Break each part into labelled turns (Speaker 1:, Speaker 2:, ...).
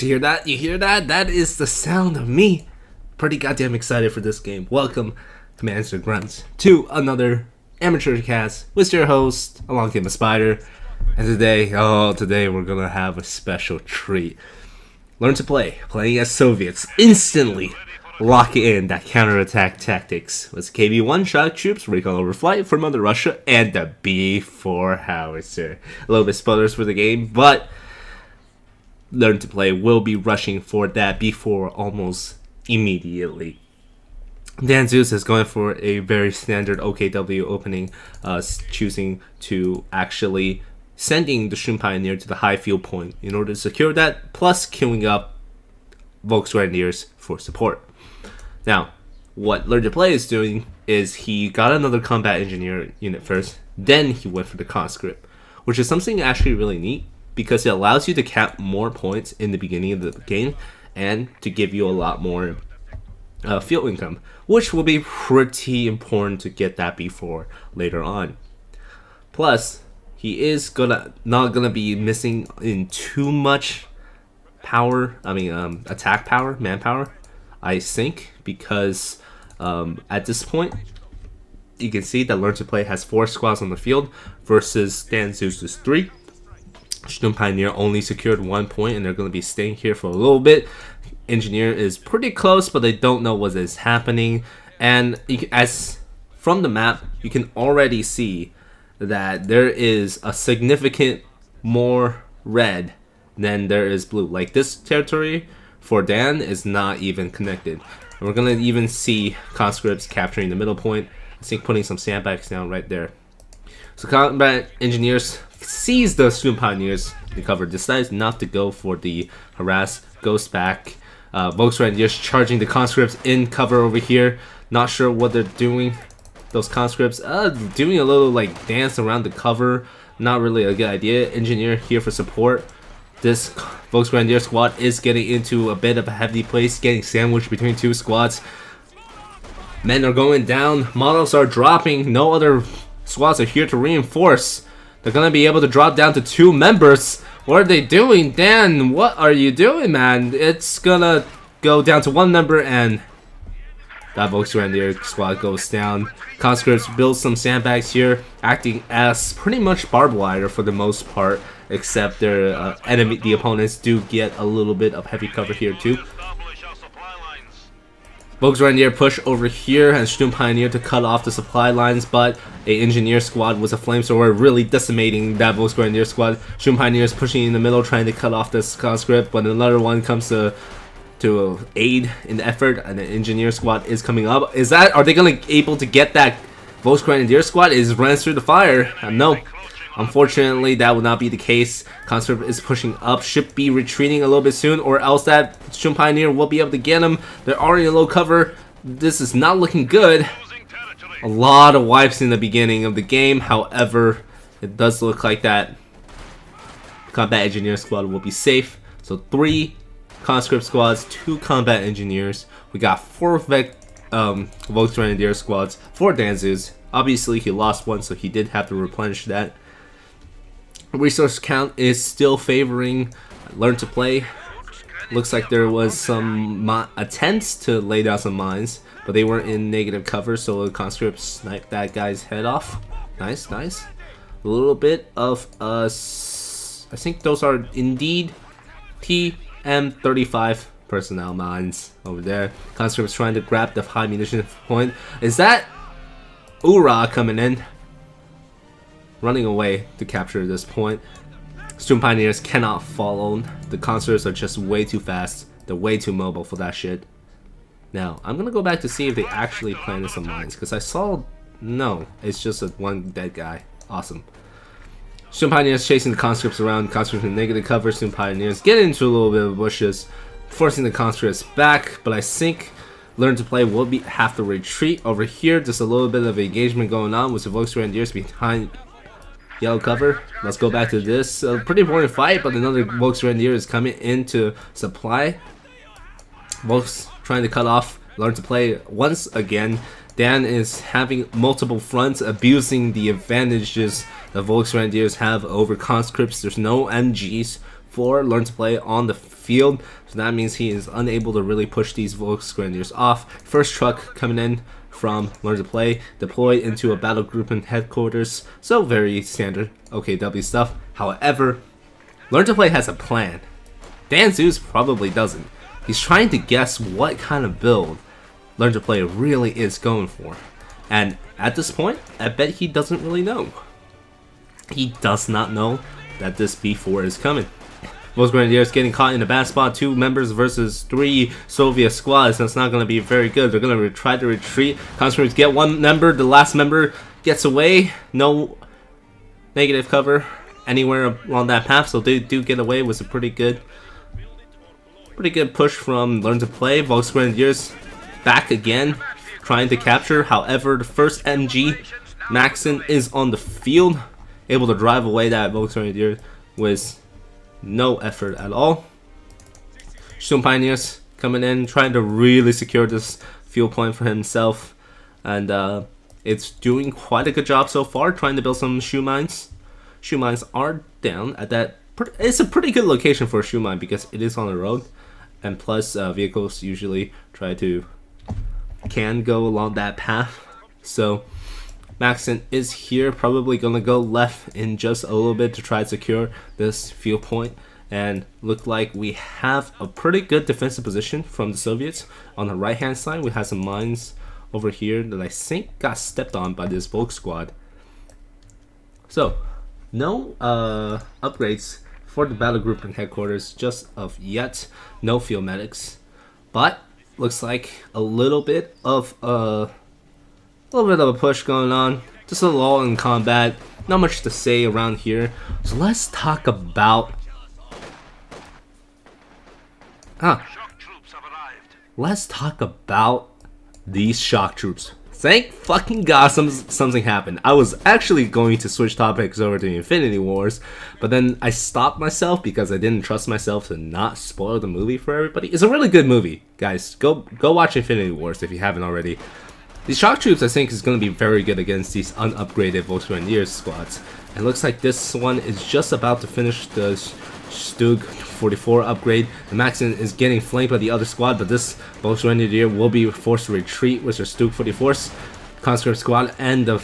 Speaker 1: You hear that? You hear that? That is the sound of me. Pretty goddamn excited for this game. Welcome, Commanders and Grunts, to another amateur cast with your host, Along Came a Spider. And today we're gonna have a special treat. Learn to playing as Soviets, instantly lock in that counterattack tactics with KV-1 shock troops, recon overflight from Mother Russia, and the B-4 howitzer. A little bit spoilers for the game, but Learn to Play will be rushing for that B-4 almost immediately. Dan Zeus is going for a very standard OKW opening, choosing to actually sending the Shroom Pioneer to the high field point in order to secure that, plus queuing up Volksgrenadiers for support. Now, what Learn to Play is doing is he got another combat engineer unit first, then he went for the conscript, which is something actually really neat because it allows you to cap more points in the beginning of the game and to give you a lot more field income, which will be pretty important to get that before later on. Plus, he is not gonna be missing in too much power. Attack power, manpower, I think, because at this point, you can see that Learn to Play has 4 squads on the field versus Dan Zeus's 3. Shroom Pioneer only secured 1 point, and they're going to be staying here for a little bit. Engineer is pretty close, but they don't know what is happening. And as from the map, you can already see that there is a significant more red than there is blue. Like, this territory for Dan is not even connected. And we're going to even see conscripts capturing the middle point. I think putting some sandbags down right there. So combat engineers sees the Shroom Pioneers in cover, decides not to go for the harass, goes back. Volksgrenadiers charging the conscripts in cover over here. Not sure what they're doing. Those conscripts doing a little like dance around the cover. Not really a good idea. Engineer here for support. This Volksgrenadier squad is getting into a bit of a heavy place, getting sandwiched between 2 squads. Men are going down. Models are dropping. No other squads are here to reinforce. They're gonna be able to drop down to 2 members. What are they doing? Dan, what are you doing, man? It's gonna go down to 1 member, and that Volksgrenadier squad goes down. Conscripts build some sandbags here, acting as pretty much barbed wire for the most part, except their the opponents do get a little bit of heavy cover here too. Volksgrenadier push over here and Shroom Pioneer to cut off the supply lines, but a engineer squad with a flamethrower really decimating that Volksgrenadier squad. Shroom Pioneer is pushing in the middle, trying to cut off this conscript, but another one comes to aid in the effort, and the engineer squad is coming up. Are they gonna able to get that Volksgrenadier squad? Is runs through the fire? No. Unfortunately, that will not be the case. Conscript is pushing up, should be retreating a little bit soon, or else that Shroom Pioneer will be able to get him. They're already in low cover. This is not looking good. A lot of wipes in the beginning of the game. However, it does look like that combat engineer squad will be safe. So 3 conscript squads, 2 combat engineers. We got 4 Volksgrenadier squads, 4 Dan Zeus. Obviously, he lost 1, so he did have to replenish that. Resource count is still favoring Learn to Play. Looks like there was some attempts to lay down some mines, but they weren't in negative cover, so the conscript sniped that guy's head off. Nice, nice. A little bit of I think those are indeed TM35 personnel mines over there. Conscript's trying to grab the high munition point. Is that Ura coming in? Running away to capture this point. Shroom Pioneers cannot follow. The conscripts are just way too fast. They're way too mobile for that shit. Now, I'm gonna go back to see if they actually planted some mines, because I saw... No, it's just one dead guy. Awesome. Shroom Pioneers chasing the conscripts around. Conscripts in negative cover. Shroom Pioneers get into a little bit of bushes, forcing the conscripts back, but I think Learn to Play will have to retreat over here. Just a little bit of engagement going on with the Volksgrenadiers behind yellow cover. Let's go back to this. Pretty important fight, but another Volksgrenadier is coming into supply. Volks trying to cut off Learn to Play once again. Dan is having multiple fronts, abusing the advantages the Volksgrenadiers have over conscripts. There's no MGs for Learn to Play on the field. So that means he is unable to really push these Volksgrenadiers off. First truck coming in from Learn to Play, deployed into a battle group in headquarters. So very standard OKW stuff. However, Learn to Play has a plan. Dan Zeus probably doesn't. He's trying to guess what kind of build Learn to Play really is going for. And at this point, I bet he doesn't really know. He does not know that this B4 is coming. Volksgrenadiers getting caught in a bad spot. 2 members versus 3 Soviet squads. That's not going to be very good. They're going to try to retreat. Conscripts get 1 member. The last member gets away. No negative cover anywhere along that path. So they do get away. It was a pretty good push from Learn to Play. Volksgrenadiers back again, trying to capture. However, the first MG, Maxon, is on the field, able to drive away that Volksgrenadier with no effort at all. Sturm Pioneers coming in, trying to really secure this fuel point for himself, and it's doing quite a good job so far, trying to build some shoe mines. Shoe mines are down at that. It's a pretty good location for a shoe mine because it is on the road, and plus vehicles usually can go along that path. So Maxon is here, probably gonna go left in just a little bit to try to secure this fuel point, and look like we have a pretty good defensive position from the Soviets. On the right hand side, we have some mines over here that I think got stepped on by this Volk squad. So no upgrades for the battle group and headquarters just of yet. No field medics, but looks like a little bit of a push going on. Just a lull in combat. Not much to say around here. So let's talk about these shock troops. Thank fucking God something happened. I was actually going to switch topics over to Infinity Wars, but then I stopped myself because I didn't trust myself to not spoil the movie for everybody. It's a really good movie, guys. Go watch Infinity Wars if you haven't already. These shock troops, I think, is going to be very good against these unupgraded Volksgrenadier squads. And looks like this one is just about to finish the Stug 44 upgrade. The Maxon is getting flanked by the other squad, but this Volksgrenadier will be forced to retreat with their Stug 44s. Conscript squad and the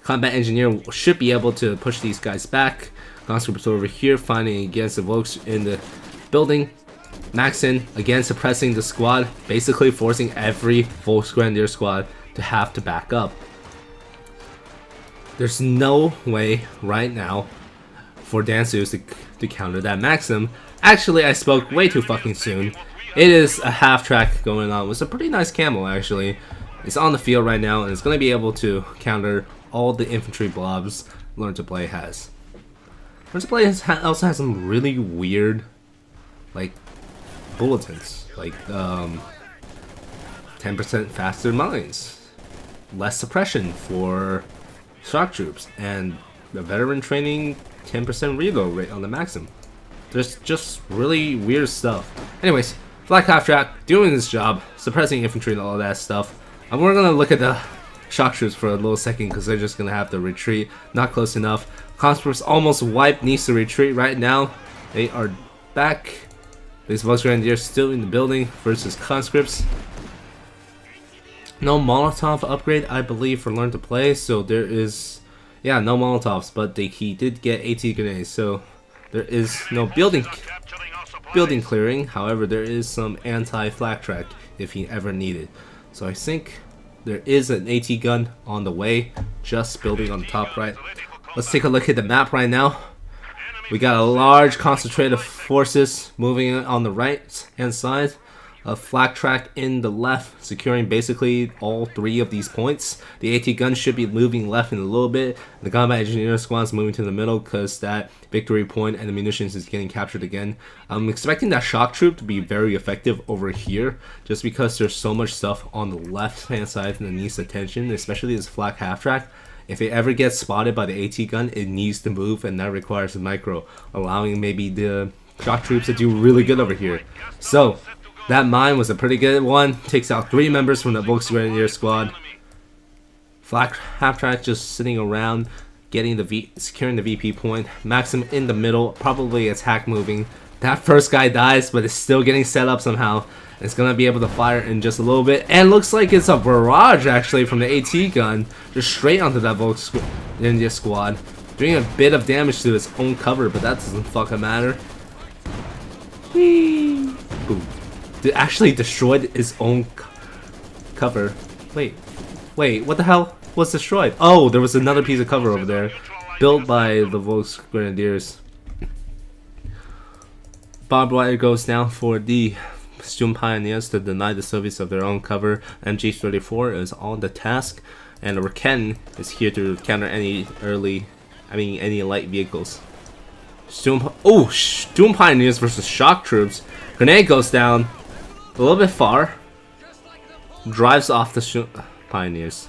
Speaker 1: combat engineer should be able to push these guys back. Conscripts over here fighting against the Volks in the building. Maxon again suppressing the squad, basically forcing every Volksgrenadier squad to have to back up. There's no way right now for Dan Zeus to counter that Maxim. Actually, I spoke way too fucking soon. It is a half track going on with a pretty nice camo actually. It's on the field right now and it's going to be able to counter all the infantry blobs Learn to Play has. Learn to Play also has some really weird like bulletins, like 10% faster mines, less suppression for shock troops, and the veteran training 10% reload rate on the Maxim. There's just really weird stuff. Anyways, Black Half Track doing this job, suppressing infantry and all that stuff. And we're gonna look at the shock troops for a little second because they're just gonna have to retreat. Not close enough. Conscripts almost wiped, needs to retreat right now. They are back. These Volksgrenadiers still in the building versus Conscripts. No Molotov upgrade, I believe, for Learn to Play. So there is, yeah, no Molotovs, but he did get AT grenades. So there is no building clearing. However, there is some anti-flak track if he ever needed. So I think there is an AT gun on the way, just building on the top right. Let's take a look at the map right now. We got a large concentrated forces moving on the right hand side. A flak track in the left, securing basically all 3 of these points. The AT gun should be moving left in a little bit. The combat engineer squad is moving to the middle because that victory point and the munitions is getting captured again. I'm expecting that shock troop to be very effective over here, just because there's so much stuff on the left hand side that needs attention, especially this flak half track. If it ever gets spotted by the AT gun, it needs to move, and that requires a micro, allowing maybe the shock troops to do really good over here. So that mine was a pretty good one. Takes out 3 members from the Volksgrenadier squad. Flak half track just sitting around. getting the securing the VP point. Maxim in the middle, probably attack moving. That first guy dies, but it's still getting set up somehow. It's gonna be able to fire in just a little bit, and looks like it's a barrage actually from the AT gun, just straight onto that Volk India squad, doing a bit of damage to its own cover, but that doesn't fucking matter. Whee! Boom. It actually destroyed its own cover. Wait, what the hell was destroyed? Oh, there was another piece of cover over there, built by the Volks Grenadiers. Barbed wire goes down for the Student Pioneers to deny the Soviets of their own cover. MG-34 is on the task, and the Raken is here to counter any any light vehicles. Student Pioneers versus Shock Troops. Grenade goes down a little bit far, drives off the Student Pioneers.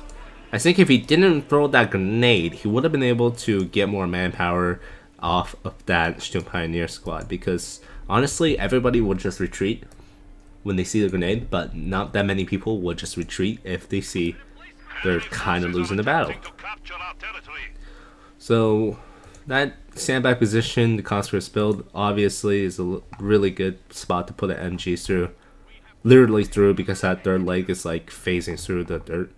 Speaker 1: I think if he didn't throw that grenade, he would have been able to get more manpower off of that Student Pioneer squad, because honestly, everybody would just retreat when they see the grenade, but not that many people would just retreat if they see they're kind of losing the battle. So that sandbag position, the conscripts build, obviously is a really good spot to put an MG through. Literally through, because that third leg is like phasing through the dirt.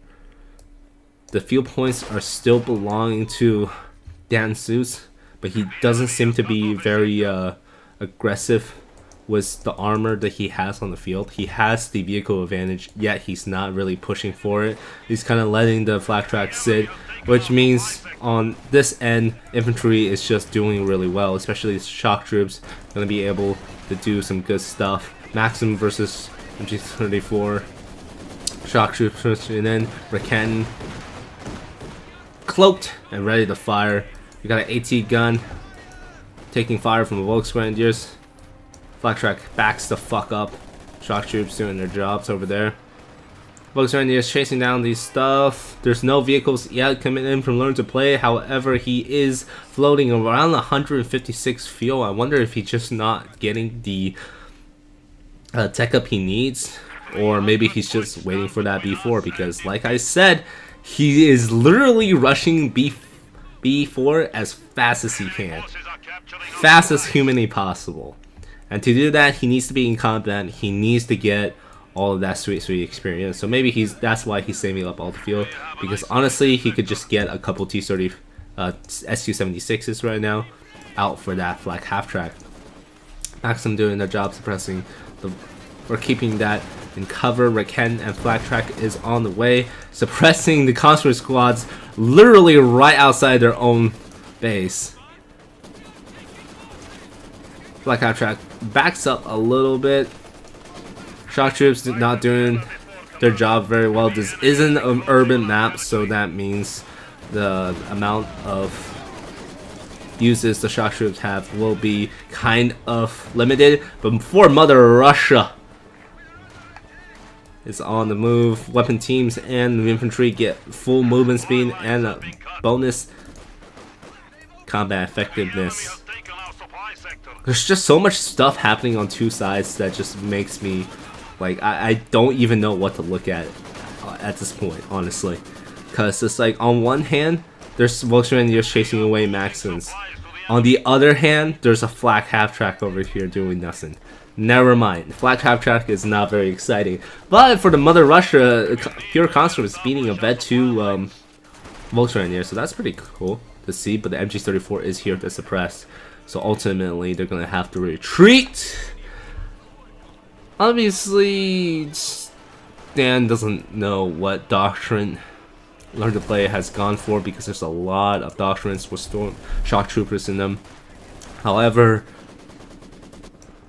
Speaker 1: The field points are still belonging to Dan Seuss, but he doesn't seem to be very aggressive with the armor that he has on the field. He has the vehicle advantage, yet he's not really pushing for it. He's kind of letting the flak track sit, which means on this end, infantry is just doing really well, especially shock troops, going to be able to do some good stuff. Maxim versus MG-34, shock troops, and then Raken cloaked and ready to fire. We got an AT gun taking fire from the Volks Grenadiers. Flak track backs the fuck up. Shock troops doing their jobs over there. Volks Grenadiers chasing down these stuff. There's no vehicles yet coming in from Learn to Play. However, he is floating around 156 fuel. I wonder if he's just not getting the tech up he needs, or maybe he's just waiting for that B4, because like I said, he is literally rushing B4 as fast as he can. Fast as humanly possible. And to do that, he needs to be in combat. He needs to get all of that sweet experience. So maybe that's why he's saving up all the fuel, because honestly, he could just get a couple T-30 SU-76s right now out for that flak half track. Maxim doing their job suppressing or keeping that in cover. Raken and flak track is on the way, suppressing the conscript squads literally right outside their own base. Flak half track backs up a little bit. Shock troops not doing their job very well. This isn't an urban map, so that means the amount of uses the shock troops have will be kind of limited. But before Mother Russia is on the move, weapon teams and the infantry get full movement speed and a bonus combat effectiveness. There's just so much stuff happening on two sides that just makes me like I don't even know what to look at this point, honestly, because it's like on one hand there's Volkswagen chasing away Maxims, on the other hand there's a flak half track over here doing nothing. Never mind, flak half track is not very exciting, but for the Mother Russia, pure conscript is beating a Vet 2 Volkswagen, so that's pretty cool to see. But the MG-34 is here to suppress, so ultimately they're gonna have to retreat. Obviously, Dan doesn't know what doctrine Learn to Play has gone for, because there's a lot of doctrines with shock troopers in them. However,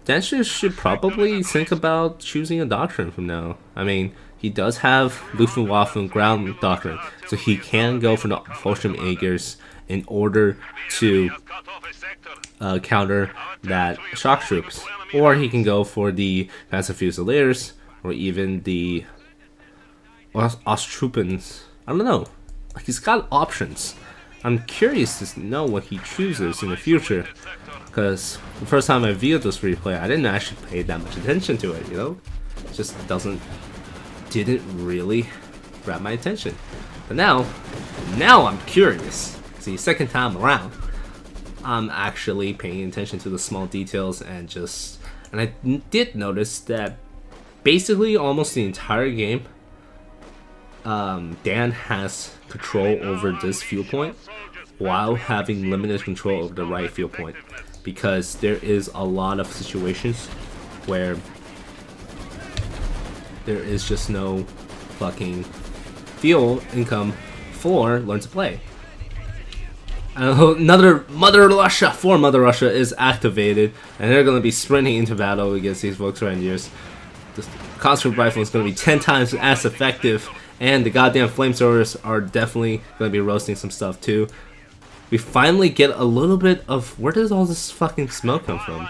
Speaker 1: Dan should probably think about choosing a doctrine from now. I mean, he does have Luftwaffe ground doctrine, so he can go for the Fallschirmjägers in order to counter that shock troops, or he can go for the Panzer Fusiliers, or even the Osttruppens. I don't know. He's got options. I'm curious to know what he chooses in the future, because the first time I viewed this replay, I didn't actually pay that much attention to it. You know, it just didn't really grab my attention. But now I'm curious. See, second time around, I'm actually paying attention to the small details and I did notice that basically almost the entire game, Dan has control over this fuel point while having limited control over the right fuel point, because there is a lot of situations where there is just no fucking fuel income for Learn to Play. Another Mother Russia is activated, and they're going to be sprinting into battle against these Volksrangers. The conscript rifle is going to be 10 times as effective, and the goddamn flamethrowers are definitely going to be roasting some stuff too. We finally get a little bit of, where does all this fucking smoke come from?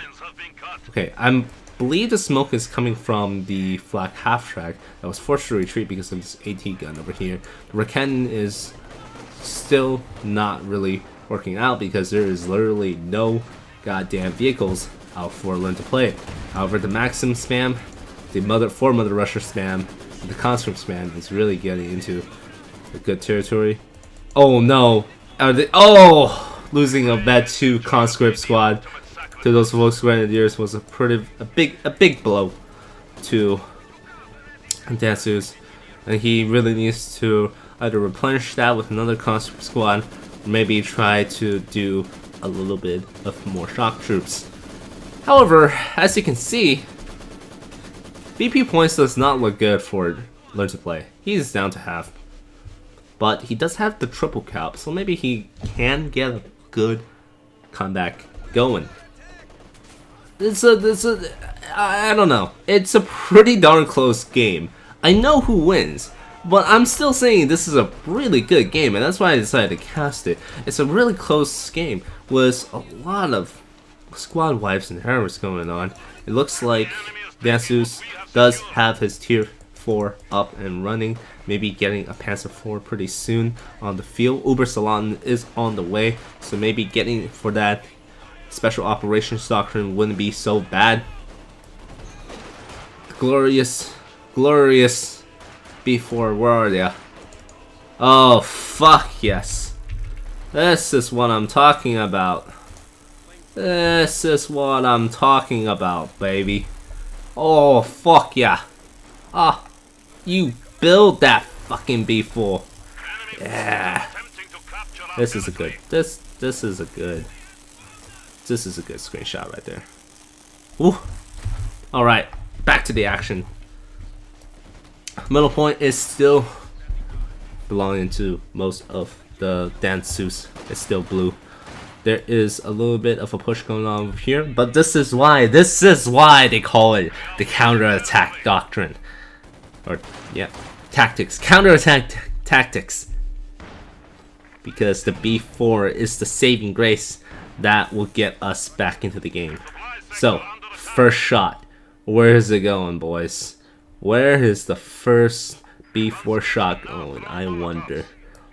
Speaker 1: Okay, I believe the smoke is coming from the flak half-track that was forced to retreat because of this AT gun over here. The Raketten is still not really working out because there is literally no goddamn vehicles out for Learn to Play. However, the Maxim spam, the Mother Russia spam, the conscript spam is really getting into a good territory. Oh no! Losing a Med 2 conscript squad to those Volksgrenadiers was a big blow to Dansus, and he really needs to either replenish that with another conscript squad, or maybe try to do a little bit of more shock troops. However, as you can see, BP points does not look good for Learn to Play. He's down to half. But he does have the triple cap, so maybe he can get a good comeback going. I don't know. It's a pretty darn close game. I know who wins, but I'm still saying this is a really good game, and that's why I decided to cast it. It's a really close game with a lot of squad wipes and errors going on. It looks like Dansus does have his tier 4 up and running, maybe getting a Panzer IV pretty soon on the field. Uber Salon is on the way, so maybe getting for that special operations doctrine wouldn't be so bad. Glorious B4, where are they? Oh fuck yes, this is what I'm talking about. This is what I'm talking about, baby. Oh fuck yeah. Ah, you build that fucking B4. Yeah. This is a good screenshot right there. Ooh. Alright, back to the action. Middle point is still belonging to most of the Dansus. It's still blue. There is a little bit of a push going on over here, but this is why they call it the counterattack doctrine. Or yeah, tactics. Counterattack tactics. Because the B4 is the saving grace that will get us back into the game. So, first shot. Where is it going, boys? Where is the first B4 shot going? I wonder.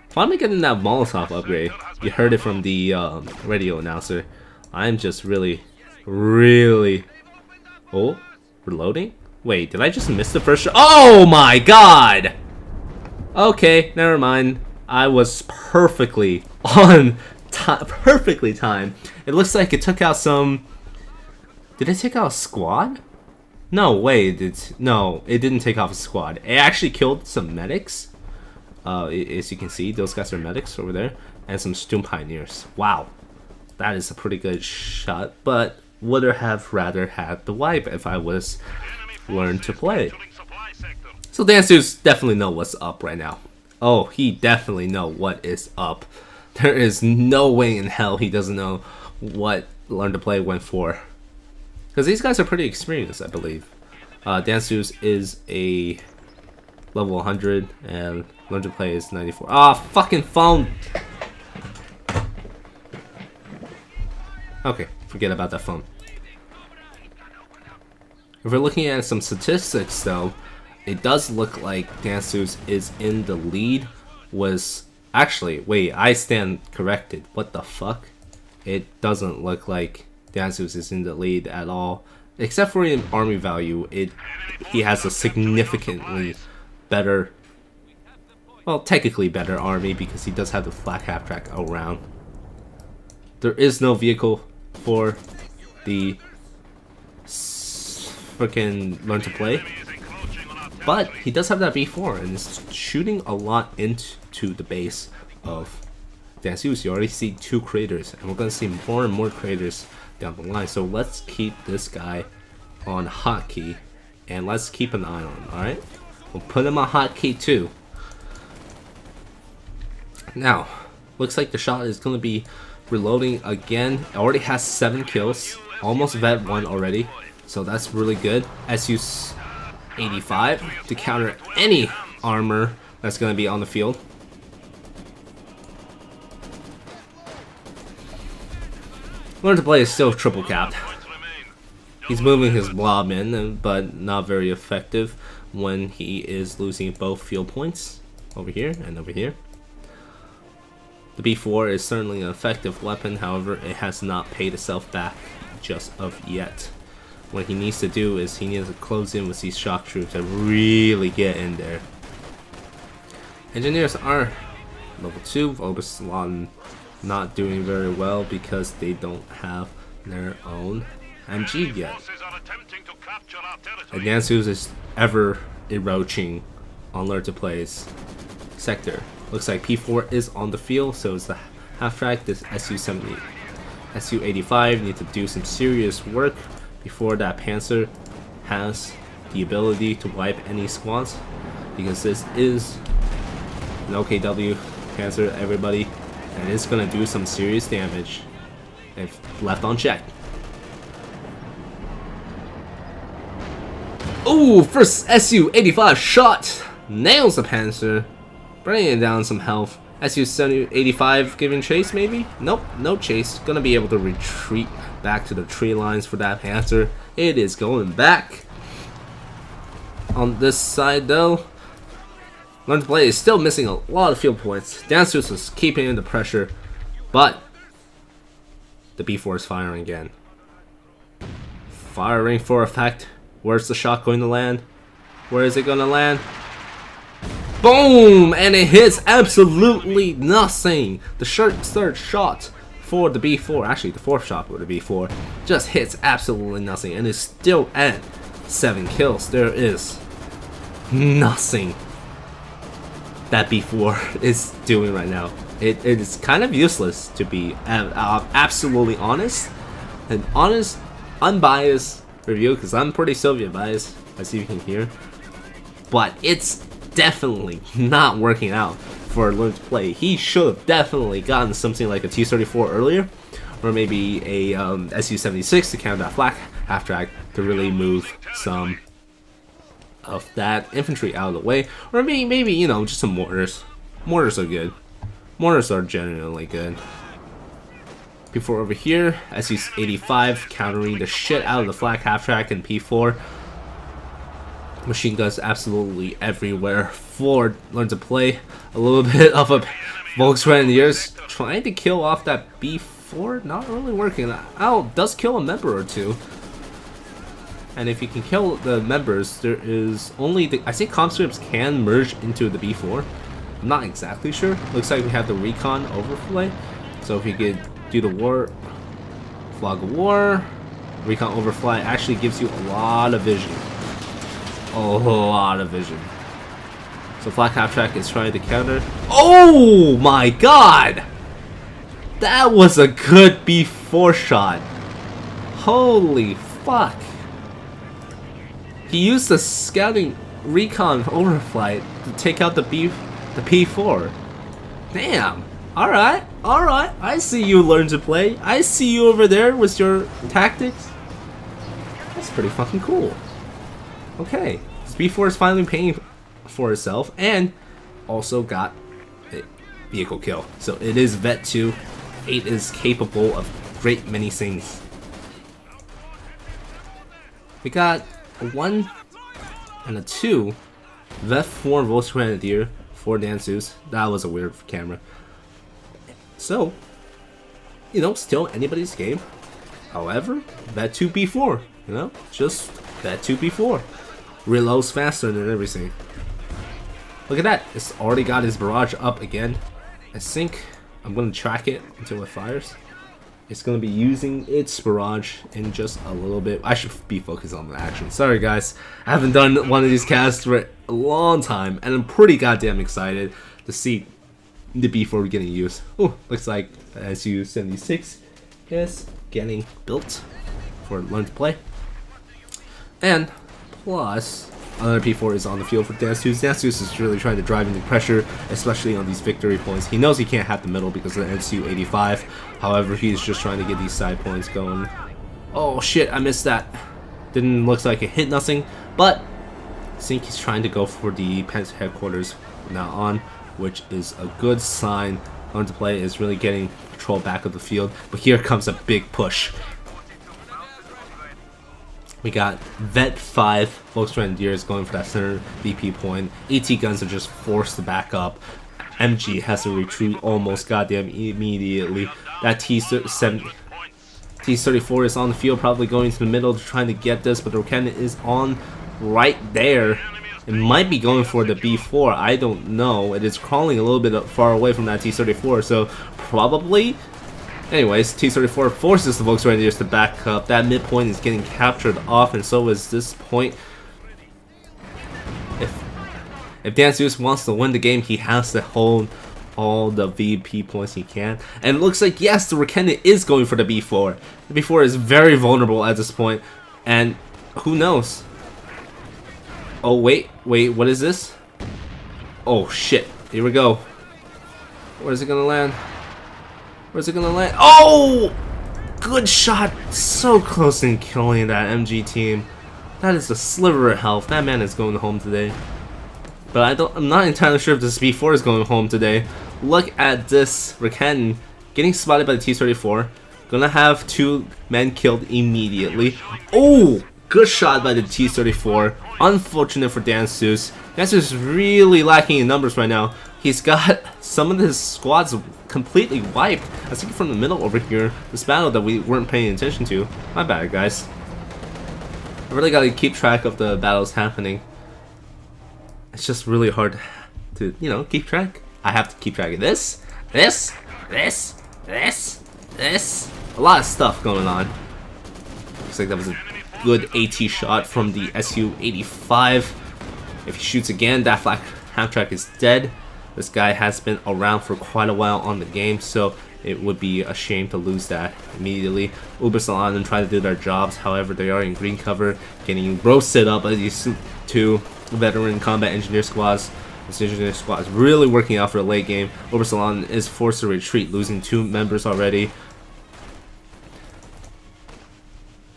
Speaker 1: Finally getting that Molotov upgrade. You heard it from the radio announcer. I'm just really... Oh, reloading? Wait, did I just miss the first shot? Oh my god! Okay, never mind. I was perfectly on perfectly timed. It looks like it took out some... Did it take out a squad? No, wait, no, it didn't take off a squad. It actually killed some medics. As you can see, those guys are medics over there. And some Sturm Pioneers. Wow. That is a pretty good shot, but would have rather had the wipe if I was Learn to Play. So Dansus definitely know what's up right now. Oh, he definitely know what is up. There is no way in hell he doesn't know what Learn to Play went for. Because these guys are pretty experienced, I believe. Dansus is a level 100 and Learn to Play is 94. Ah, fucking phone! Okay, forget about that phone. If we're looking at some statistics though, it does look like Dansus is in the lead. Actually, wait, I stand corrected. What the fuck? It doesn't look like Dansus is in the lead at all. Except for in army value, he has a significantly better, well, technically better army because he does have the flak half track around. There is no vehicle for the freaking learn to play, but he does have that B4 and is shooting a lot into the base of Danseus. You already see 2 craters, and we're going to see more and more craters down the line. So let's keep this guy on hotkey, and let's keep an eye on him. All right, we'll put him on hotkey too. Now, looks like the shot is going to be reloading again. It already has 7 kills, almost vet 1 already, so that's really good. SU-85 to counter any armor that's going to be on the field. Learn to play is still triple capped. He's moving his blob in, but not very effective when he is losing both field points over here and over here. The B4 is certainly an effective weapon, however, it has not paid itself back just of yet. What he needs to do is he needs to close in with these shock troops and really get in there. Engineers are level 2, Volbeslon not doing very well because they don't have their own MG yet. And Danseus is ever encroaching on Learn to Play's sector. Looks like P4 is on the field, so it's the half track. This SU-70, SU-85 need to do some serious work before that Panzer has the ability to wipe any squads, because this is an OKW Panzer, everybody, and it's gonna do some serious damage if left unchecked. Ooh, first SU-85 shot nails the Panzer, bringing down some health. SU-85 giving chase maybe? Nope, no chase. Gonna be able to retreat back to the tree lines for that Panzer. It is going back. On this side though, Learn to Play is still missing a lot of field points. Danseus is keeping in the pressure, but the B4 is firing again. Firing for effect. Where's the shot going to land? Where is it going to land? Boom! And it hits absolutely nothing. The third shot for the B4, actually the 4th shot for the B4, just hits absolutely nothing and is still at 7 kills. There is nothing that B4 is doing right now. It is kind of useless, to be absolutely honest. An honest, unbiased review, because I'm pretty Soviet biased, as you can hear. But it's definitely not working out for Learn to Play. He should have definitely gotten something like a T-34 earlier, or maybe a SU-76 to counter that flak half track to really move some of that infantry out of the way, or maybe you know, just some mortars. Mortars are good. Mortars are genuinely good. P4 over here, SU-85 countering the shit out of the flak half track and P4. Machine guns absolutely everywhere for Learn to Play. A little bit of a Volkswagen trying to kill off that B4, not really working out. Does kill a member or two. And if you can kill the members, there is only I think conscripts can merge into the B4. I'm not exactly sure. Looks like we have the recon overlay. So if you could do the war, flag of war, recon overfly actually gives you a lot of vision. A lot of vision. So flak half track is trying to counter. Oh my god! That was a good B4 shot. Holy fuck. He used the scouting recon overflight to take out the P4. Damn. Alright, alright. I see you Learn to Play. I see you over there with your tactics. That's pretty fucking cool. Okay. This B4 is finally paying for itself and also got a vehicle kill. So it is Vet 2. 8 is capable of great many things. We got a 1 and a 2. Vet 4 Volksgrenadier for Danseus. That was a weird camera. So, you know, still anybody's game. However, Vet 2 B4, you know, just Vet 2 B4. Reloads faster than everything. Look at that, it's already got his barrage up again. I think I'm gonna track it until it fires. It's going to be using its barrage in just a little bit. I should be focused on the action. Sorry guys, I haven't done one of these casts for a long time, and I'm pretty goddamn excited to see the B4 getting used. Oh, looks like SU-76 is getting built for Learn to Play. And plus, another P4 is on the field for Danceus. Danceus is really trying to drive into pressure, especially on these victory points. He knows he can't have the middle because of the NCU-85. However, he's just trying to get these side points going. Oh shit, I missed that. Didn't look like it hit nothing, but I think he's trying to go for the Panzer headquarters from now on, which is a good sign. Learn to Play is really getting control back of the field, but here comes a big push. We got Vet 5 Volksgrenadiers going for that center VP point. AT guns are just forced to back up. MG has to retreat almost goddamn immediately. That T-34 is on the field, probably going to the middle trying to get this, but the cannon is on right there. It might be going for the B4, I don't know. It is crawling a little bit far away from that T-34, so probably. Anyways, T-34 forces the Volksgrenadiers to back up. That midpoint is getting captured off, and so is this point. If Danceus wants to win the game, he has to hold all the VP points he can. And it looks like, yes, the Rakennen is going for the B4. The B4 is very vulnerable at this point, and who knows? Oh, wait, what is this? Oh, shit. Here we go. Where's it gonna land? Where's it gonna land? Oh! Good shot. So close in killing that MG team. That is a sliver of health. That man is going home today. But I'm not entirely sure if this B4 is going home today. Look at this Rakennen getting spotted by the T-34. Gonna have 2 men killed immediately. Oh! Good shot by the T-34. Unfortunate for Danceus. Danceus is really lacking in numbers right now. He's got some of his squads completely wiped. I think from the middle over here, this battle that we weren't paying attention to. My bad, guys. I really gotta keep track of the battles happening. It's just really hard to, you know, keep track. I have to keep track of this. A lot of stuff going on. Looks like that was a good AT shot from the SU-85. If he shoots again, that flak half-track is dead. This guy has been around for quite a while on the game, so it would be a shame to lose that immediately. Ubersalon try to do their jobs, however they are in green cover, getting roasted up by these 2 veteran combat engineer squads. This engineer squad is really working out for the late game. Ubersalon is forced to retreat, losing 2 members already.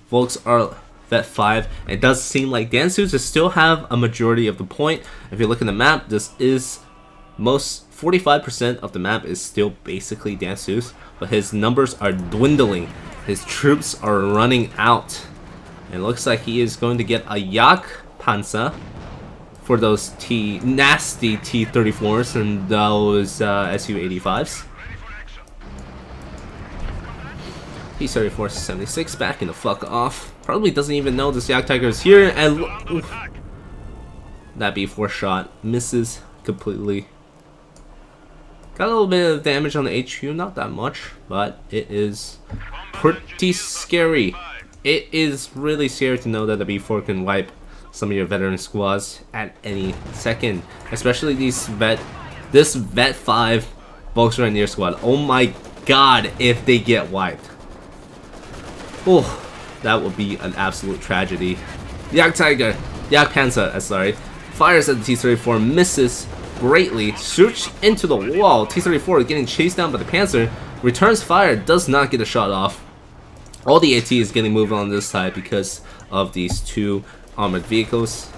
Speaker 1: Volks are Vet 5. It does seem like Danceus still have a majority of the point. If you look at the map, this is most 45% of the map is still basically Danceus, but his numbers are dwindling. His troops are running out. And it looks like he is going to get a Yak Panzer for those nasty T-34s and those SU-85s. T-34 76 backing the fuck off. Probably doesn't even know this Yak Tiger is here, and oof, that B4 shot misses completely. Got a little bit of damage on the HQ, not that much, but it is pretty scary. It is really scary to know that the B4 can wipe some of your veteran squads at any second, especially this Vet 5 Volksgrenadier squad. Oh my god, if they get wiped. Oh, that would be an absolute tragedy. Yak Panzer, sorry, fires at the T-34, misses greatly, shoots into the wall. T-34 getting chased down by the Panzer, returns fire, does not get a shot off. All the AT is getting moved on this side because of these 2 armored vehicles,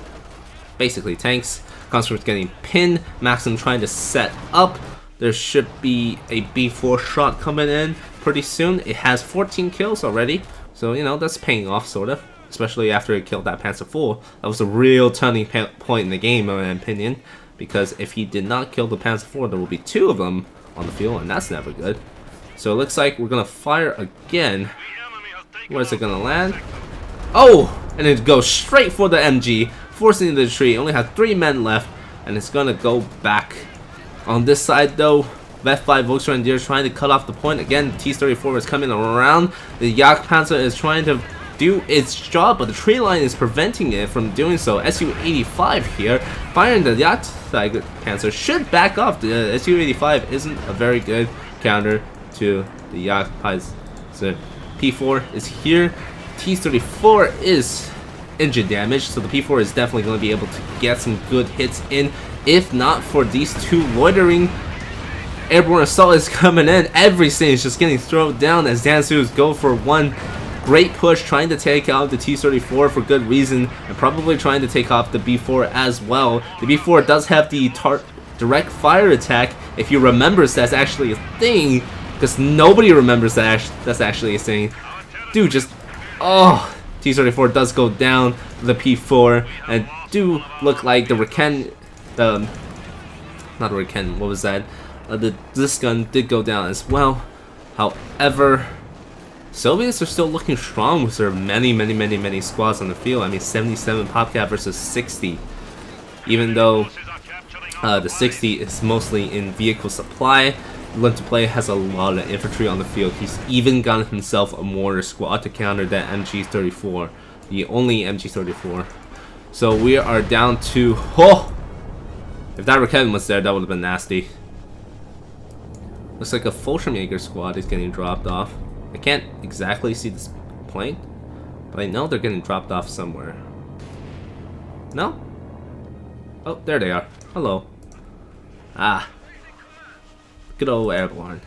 Speaker 1: basically tanks. Conscript getting pinned, Maxim trying to set up. There should be a B4 shot coming in pretty soon. It has 14 kills already, so you know that's paying off sort of, especially after it killed that Panzer IV. That was a real turning point in the game in my opinion, because if he did not kill the Panzer IV, there will be 2 of them on the field, and that's never good. So it looks like we're gonna fire again. Where's it gonna land? Oh, and it goes straight for the MG, forcing the retreat. Only have 3 men left, and it's gonna go back. On this side though, Vet 5 Volksgrenadier is trying to cut off the point. Again, the T-34 is coming around. The Jagdpanzer is trying to do its job, but the tree line is preventing it from doing so. Su-85 here, firing the Jagdpanzer, should back off. The Su-85 isn't a very good counter to the Jagdpanzer. P4 is here. T-34 is engine damage, so the P4 is definitely going to be able to get some good hits in. If not for these two loitering, airborne assault is coming in. Everything is just getting thrown down as Dansus go for one great push, trying to take out the T-34 for good reason, and probably trying to take off the B4 as well. The B4 does have the direct fire attack. If you remember, that's actually a thing, because nobody remembers that that's actually a thing. Dude, just T-34 does go down the P4, and do look like the Riken, not Riken, what was that? This gun did go down as well. However, Soviets are still looking strong with their many squads on the field. I mean, 77 PopCap versus 60. Even though the 60 is mostly in vehicle supply, Learn to Play has a lot of infantry on the field. He's even gotten himself a mortar squad to counter that MG34, the only MG34. So we are down to, if that Raketten was there, that would have been nasty. Looks like a Fallschirmjäger squad is getting dropped off. I can't exactly see this plane, but I know they're getting dropped off somewhere. No? Oh, there they are. Hello. Ah. Good old airborne.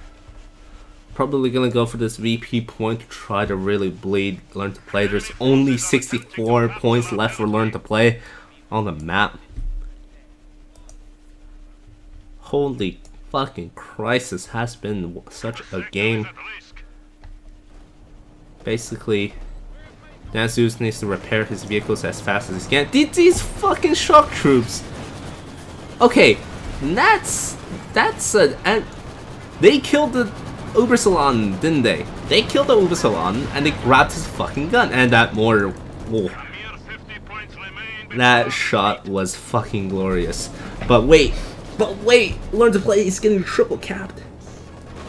Speaker 1: Probably gonna go for this VP point to try to really bleed Learn to Play. There's only 64 points left for Learn to Play on the map. Holy fucking Christ, this has been such a game. Basically, Dansus needs to repair his vehicles as fast as he can. These fucking shock troops! Okay, they killed the Ubersalon, didn't they? They killed the Ubersalon and they grabbed his fucking gun, and that mortar. Whoa. That shot was fucking glorious. But wait, Learn to Play is getting triple capped.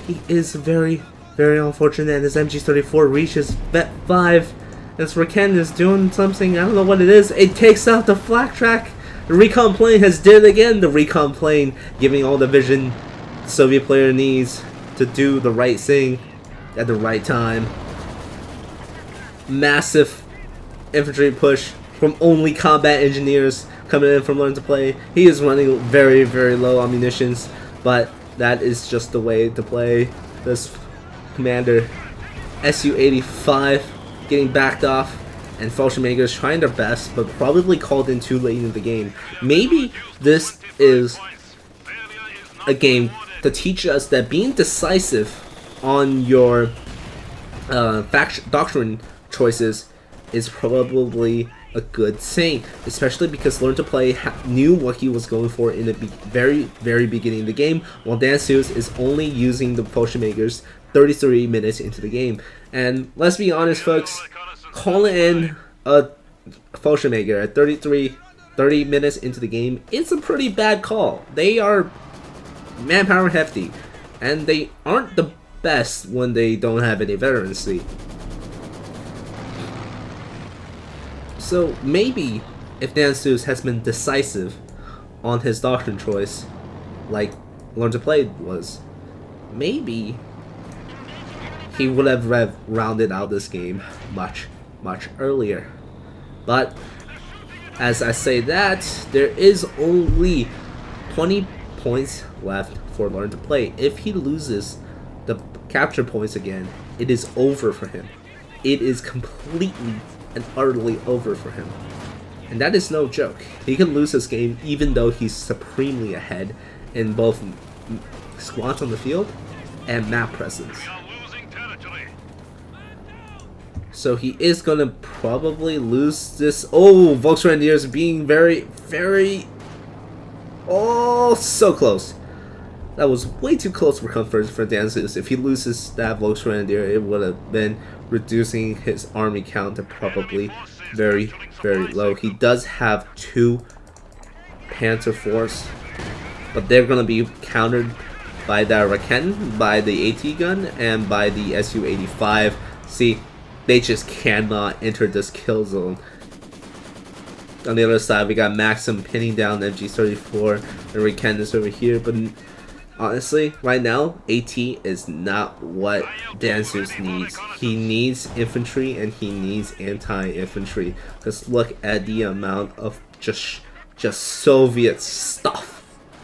Speaker 1: He is very unfortunate, and his MG34 reaches Vet 5. As Raketten is doing something, I don't know what it is. It takes out the flak track. The recon plane has did it again. The recon plane giving all the vision the Soviet player needs to do the right thing at the right time. Massive infantry push from only combat engineers coming in from Learn to Play. He is running very low on munitions, but that is just the way to play this commander. Su-85 getting backed off, and Fallschirmjägers trying their best, but probably called in too late in the game. Maybe this is a game to teach us that being decisive on your doctrine choices is probably a good thing, especially because Learn to Play knew what he was going for in the very beginning of the game, while Dansus is only using the Fallschirmjägers 33 minutes into the game. And let's be honest, folks, calling in a Fallschirmjäger at 30 minutes into the game is a pretty bad call. They are manpower hefty, and they aren't the best when they don't have any veterancy. So maybe if Dansus has been decisive on his doctrine choice, like Learn to Play was, maybe he would have rounded out this game much earlier. But as I say that, there is only 20 points left for Learn to Play. If he loses the capture points again, it is over for him. It is completely and utterly over for him. And that is no joke. He can lose this game even though he's supremely ahead in both squads on the field and map presence. So he is gonna probably lose this. Oh, Volksgrenadiers being very so close. That was way too close for comfort for Dansus. If he loses that Volksgrenadier, it would have been reducing his army count to probably very low. He does have 2 Panzer Force, but they're gonna be countered by the Raken, by the AT gun, and by the SU-85. See, they just cannot enter this kill zone. On the other side, we got Maxim pinning down MG34, and Raken is over here, but honestly, right now, AT is not what DanZeus needs. He needs infantry and he needs anti-infantry. Just look at the amount of just Soviet stuff.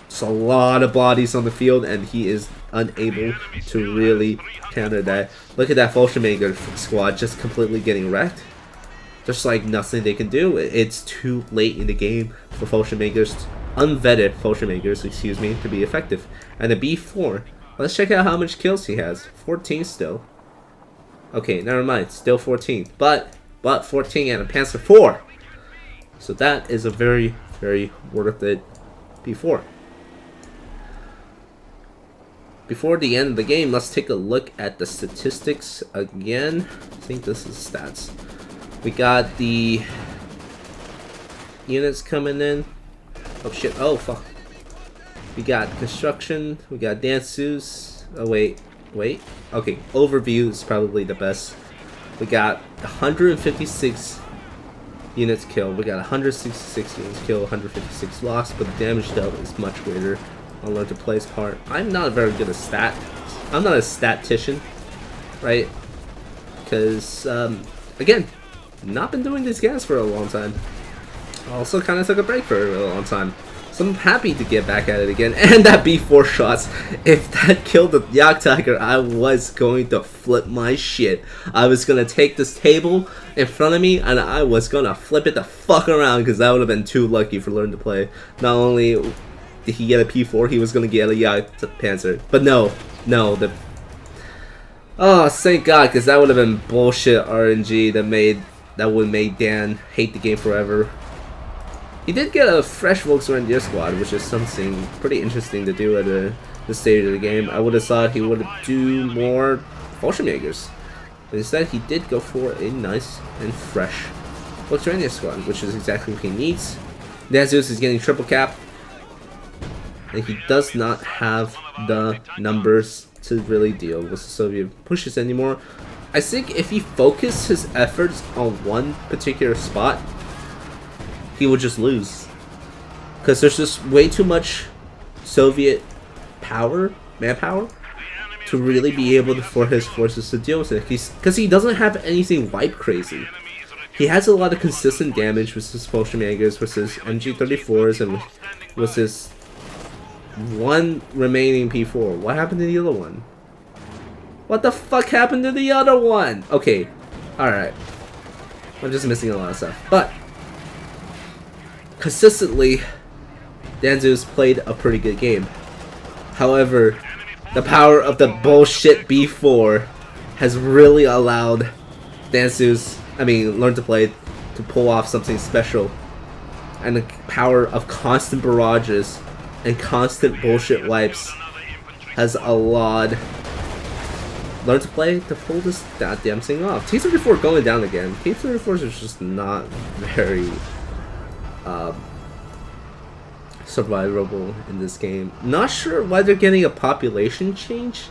Speaker 1: It's a lot of bodies on the field, and he is unable to really counter that. Look at that Fallschirmjäger squad just completely getting wrecked. There's like nothing they can do. It's too late in the game for Fallschirmjägers, unvetted Fallschirmjägers, excuse me, to be effective. And the B4, let's check out how much kills he has. 14 still. Okay, never mind, still 14. But 14 and a Panzer IV. So that is a very, very worth it B4. Before the end of the game, let's take a look at the statistics again. I think this is stats. We got the units coming in. Oh shit, oh fuck. We got construction, we got DanZeus. Oh wait. Okay, overview is probably the best. We got 156 units killed. We got 166 units killed, 156 lost, but the damage dealt is much greater on Learn to Play's part. I'm not very good at stat. I'm not a statistician, right? Because, again, not been doing these games for a long time. Also kind of took a break for a long time. So I'm happy to get back at it again. And that B4 shots, if that killed the Jagdtiger, I was going to flip my shit. I was going to take this table in front of me and I was going to flip it the fuck around, because that would have been too lucky for Learn to Play. Not only did he get a P4, he was going to get a Jagdpanzer. But no, oh, thank God, because that would have been bullshit RNG that would make Dan hate the game forever. He did get a fresh Volkswagen squad, which is something pretty interesting to do at this stage of the game. I would have thought he would do more Fallschirmjägers, but instead he did go for a nice and fresh Volkswagen squad, which is exactly what he needs. DanZeus is getting triple cap, and he does not have the numbers to really deal with the Soviet pushes anymore. I think if he focused his efforts on one particular spot, he would just lose, because there's just way too much Soviet manpower, to really be able for his forces to deal with it. Because he doesn't have anything wipe crazy. He has a lot of consistent damage with his Fallschirmjägers, with his MG34s, and with his one remaining P4. What happened to the other one? What the fuck happened to the other one? Okay, alright. I'm just missing a lot of stuff. But consistently, DanZeus played a pretty good game. However, the power of the bullshit B4 has really allowed Learn to Play to pull off something special. And the power of constant barrages and constant bullshit wipes has allowed Learn to Play to pull this goddamn thing off. T-34 going down again. T-34s are just not very survivable in this game. Not sure why they're getting a population change.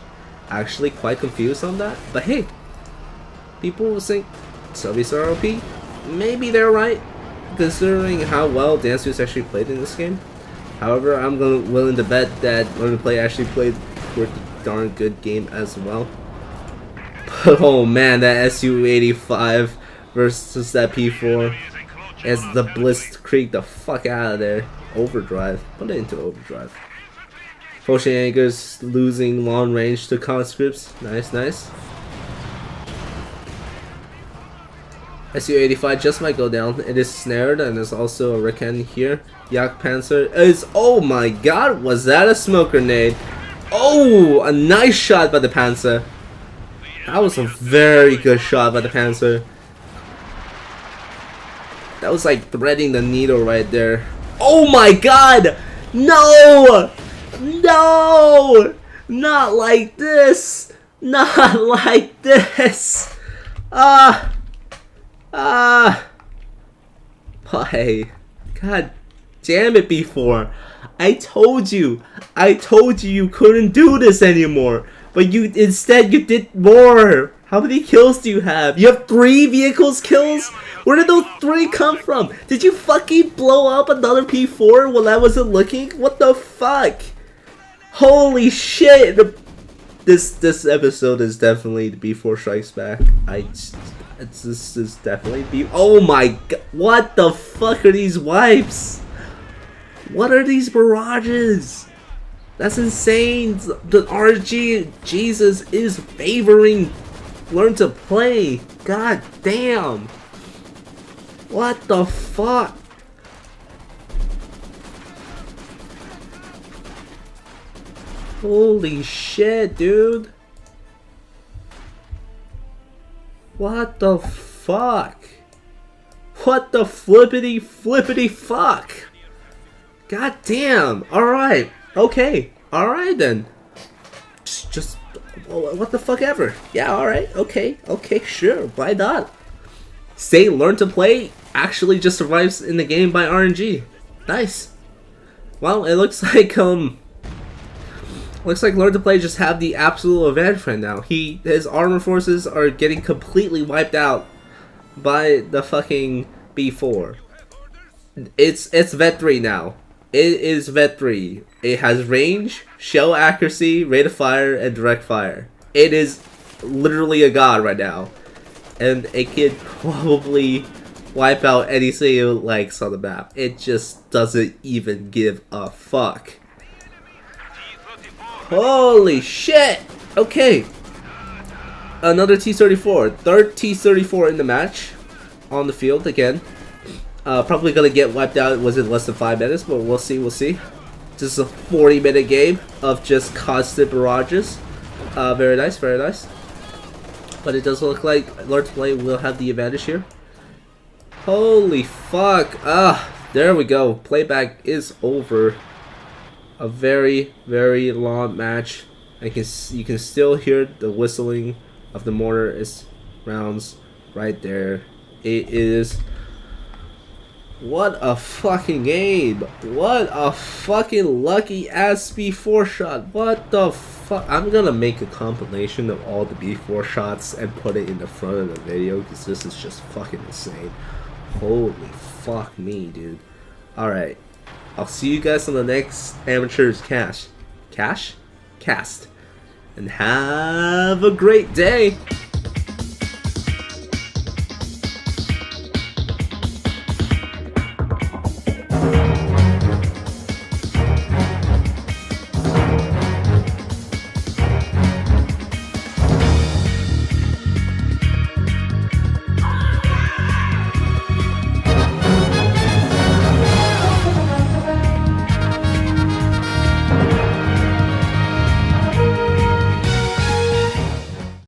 Speaker 1: Actually quite confused on that. But hey, people will think Soviets are OP. Maybe they're right, considering how well DanZeus actually played in this game. However, I'm willing to bet that Learn to Play actually played a pretty darn good game as well. But oh man, that SU-85 versus that P4, as the Blitzkrieg the fuck out of there. Overdrive. Put it into overdrive. Fallschirmjägers losing long range to conscripts. Nice. SU-85 just might go down. It is snared, and there's also a Raken here. Jagdpanzer is. Oh my god, was that a smoke grenade? Oh, a nice shot by the Panzer. That was a very good shot by the Panzer. That was like threading the needle right there. Oh my god! No! No! Not like this! Not like this! Why? God damn it, B4. I told you you couldn't do this anymore. But instead you did more. How many kills do you have? You have 3 vehicles kills? Where did those 3 come from? Did you fucking blow up another P4 while I wasn't looking? What the fuck? Holy shit! This episode is definitely the B4 Strikes Back. This is definitely B. Oh my god! What the fuck are these wipes? What are these barrages? That's insane. The RG Jesus is favoring Learn to Play. God damn. What the fuck? Holy shit, dude. What the fuck? What the flippity fuck? God damn. Alright. Okay. Alright then. Just what the fuck ever. Yeah, alright. Okay. Okay, sure. Why not? Say Learn to Play actually just survives in the game by RNG. Nice. Well, it looks like Learn to Play just have the absolute advantage right now. His armor forces are getting completely wiped out by the fucking B4. It's Vet 3 now. It is Vet 3. It has range, shell accuracy, rate of fire, and direct fire. It is literally a god right now. And it could probably wipe out any single legs on the map. It just doesn't even give a fuck. Holy shit! Okay. Another T-34. Third T-34 in the match. On the field again. Probably gonna get wiped out within less than 5 minutes, but we'll see, This is a 40-minute game of just constant barrages. Very nice, very nice. But it does look like Learn to Play will have the advantage here. Holy fuck. There we go. Playback is over. A very, very long match. You can still hear the whistling of the mortar rounds right there. It is... What a fucking game. What a fucking lucky ass B4 shot. What the fuck? I'm gonna make a compilation of all the B4 shots and put it in the front of the video because this is just fucking insane. Holy fuck me, dude. Alright. I'll see you guys on the next Amateurs Cast. And have a great day.